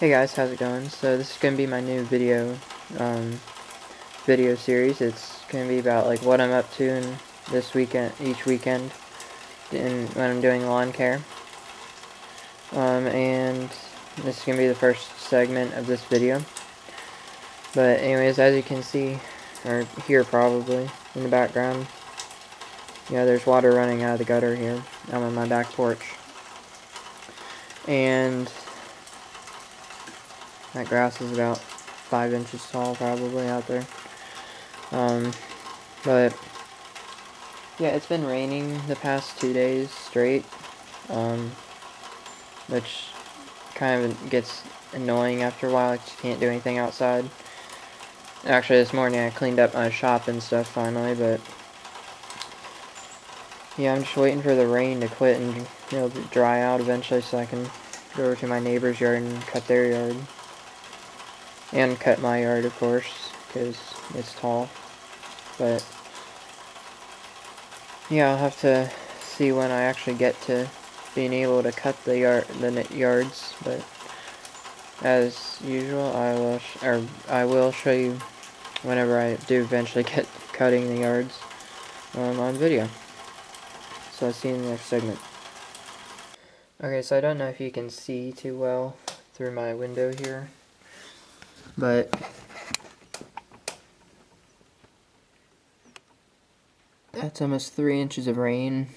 Hey guys, how's it going? So this is gonna be my new video series. It's gonna be about like what I'm up to in this weekend, each weekend, when I'm doing lawn care. And this is gonna be the first segment of this video. But anyways, as you can see, or hear probably in the background, yeah, there's water running out of the gutter here. I'm on my back porch, and that grass is about 5 inches tall probably out there. But yeah, it's been raining the past 2 days straight, which kind of gets annoying after a while. Like, you can't do anything outside. Actually, this morning I cleaned up my shop and stuff finally, but yeah, I'm just waiting for the rain to quit and it'll dry out eventually so I can go over to my neighbor's yard and cut their yard. And cut my yard, of course, because it's tall. But yeah, I'll have to see when I actually get to being able to cut the yards. But as usual, I will show you whenever I do eventually get cutting the yards on video. So I'll see you in the next segment. Okay, so I don't know if you can see too well through my window here, but that's almost 3 inches of rain,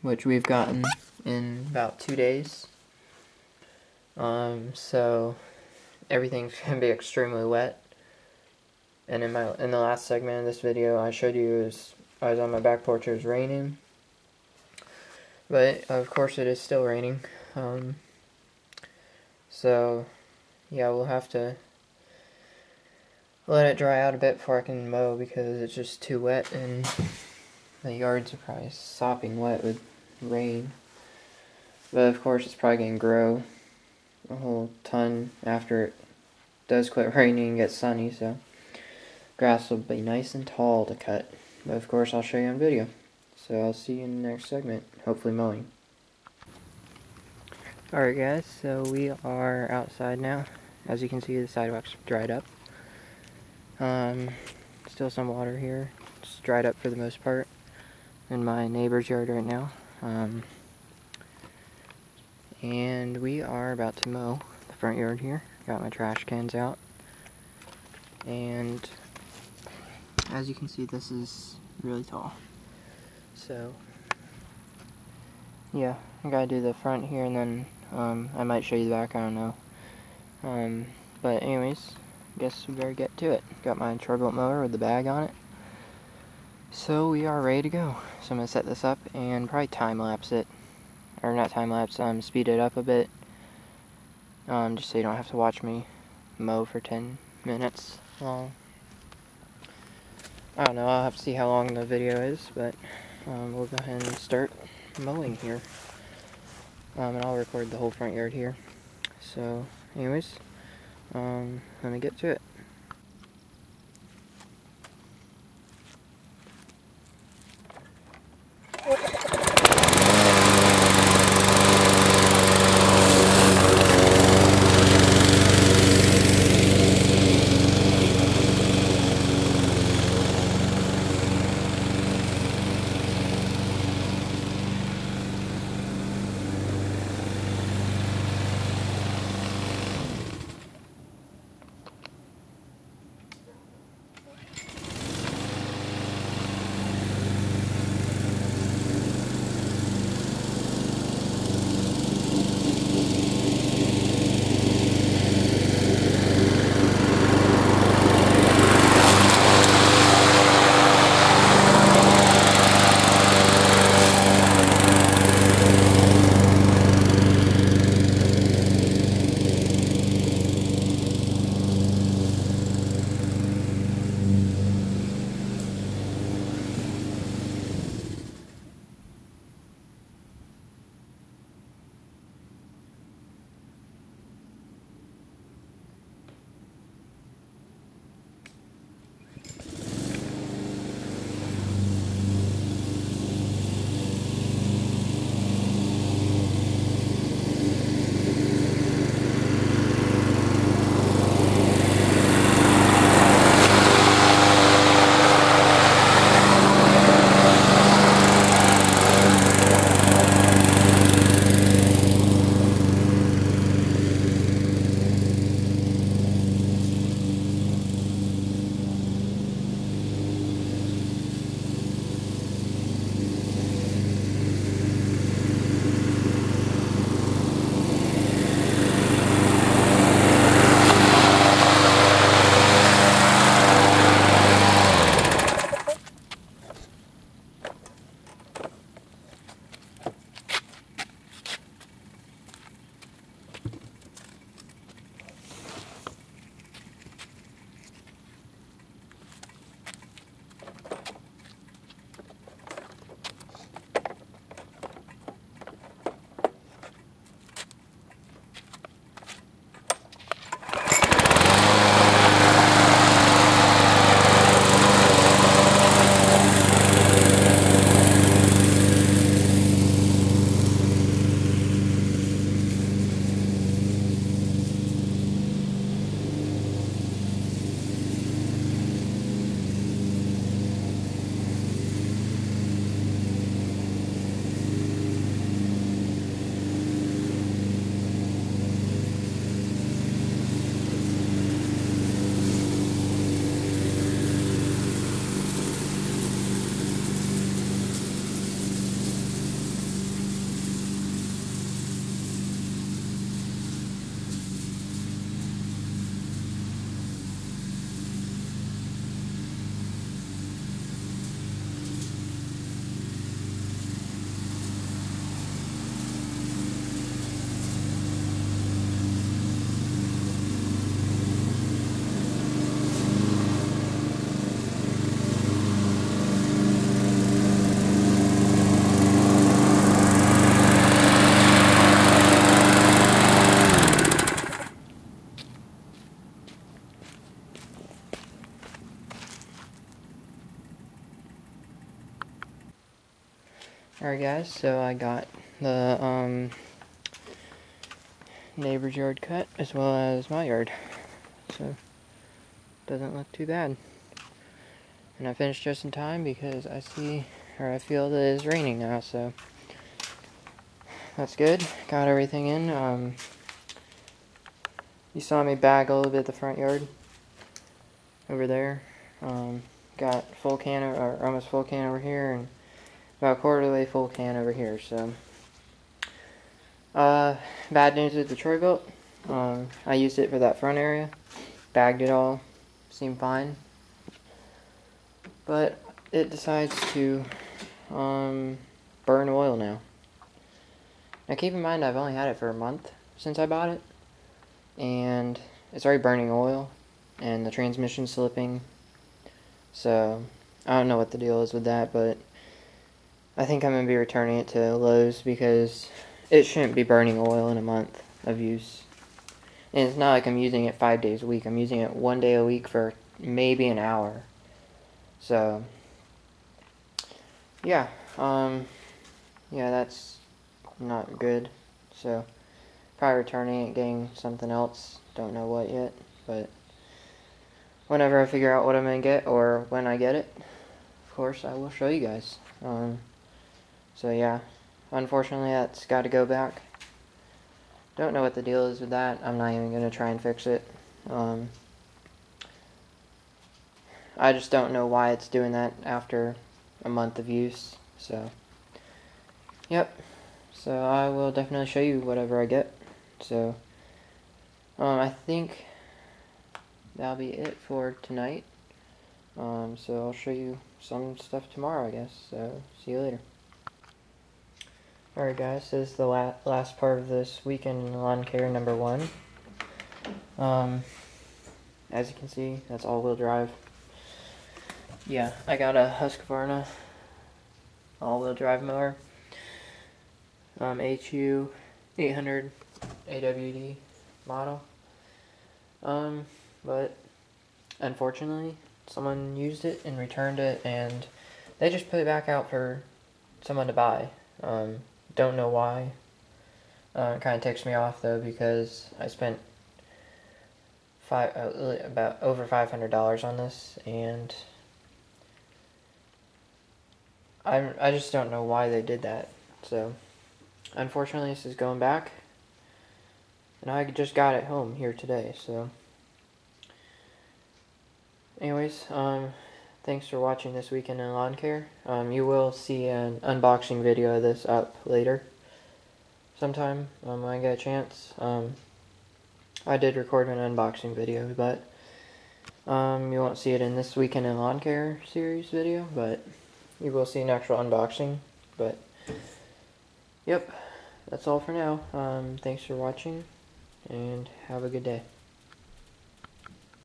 which we've gotten in about 2 days. So everything's gonna be extremely wet. And in the last segment of this video, I showed you I was on my back porch. It was raining, but of course it is still raining. So yeah, we'll have to let it dry out a bit before I can mow because it's just too wet and the yards are probably sopping wet with rain. But of course it's probably going to grow a whole ton after it does quit raining and gets sunny, so grass will be nice and tall to cut. But of course I'll show you on video. So I'll see you in the next segment, hopefully mowing. Alright guys, so we are outside now. As you can see, the sidewalk's dried up. Still some water here. It's dried up for the most part in my neighbor's yard right now. And we are about to mow the front yard here. Got my trash cans out. And as you can see, this is really tall. So yeah, I gotta do the front here and then I might show you the back, I don't know. But anyways, I guess we better get to it. Got my turbo mower with the bag on it. So we are ready to go. So I'm gonna set this up and probably time lapse it. Or not time lapse, speed it up a bit. Just so you don't have to watch me mow for 10 minutes long. I don't know, I'll have to see how long the video is, but we'll go ahead and start mowing here. And I'll record the whole front yard here. So anyways, let me get to it. Alright guys, so I got the neighbor's yard cut as well as my yard. So doesn't look too bad. And I finished just in time because I feel that it's raining now, so that's good. Got everything in. You saw me bag a little bit the front yard over there. Got full can, or almost full can over here, and about a quarter of the way full can over here. So bad news with the Troy belt. I used it for that front area, bagged it all, seemed fine, but it decides to burn oil now. Now keep in mind I've only had it for a month since I bought it, and it's already burning oil and the transmission's slipping. So I don't know what the deal is with that, but I think I'm going to be returning it to Lowe's because it shouldn't be burning oil in a month of use. And it's not like I'm using it 5 days a week. I'm using it 1 day a week for maybe an hour. So yeah, yeah, that's not good. So probably returning it, getting something else. Don't know what yet, but whenever I figure out what I'm going to get, or when I get it, of course, I will show you guys. So yeah, unfortunately that's got to go back. Don't know what the deal is with that. I'm not even going to try and fix it. I just don't know why it's doing that after a month of use. So, yep. So I will definitely show you whatever I get. So, I think that'll be it for tonight. So I'll show you some stuff tomorrow, I guess. So, see you later. Alright guys, this is the last part of this weekend in lawn care number 1. As you can see, that's all-wheel drive. Yeah, I got a Husqvarna all-wheel drive mower. HU 800 AWD model. But unfortunately, someone used it and returned it, and they just put it back out for someone to buy. Don't know why. It kind of ticks me off though, because I spent about over $500 on this, and I just don't know why they did that. So unfortunately, this is going back, and I just got it home here today. So anyways, thanks for watching this weekend in lawn care. You will see an unboxing video of this up later sometime when I get a chance. I did record an unboxing video, but you won't see it in this weekend in lawn care series video, but you will see an actual unboxing. But yep, that's all for now. Thanks for watching, and have a good day.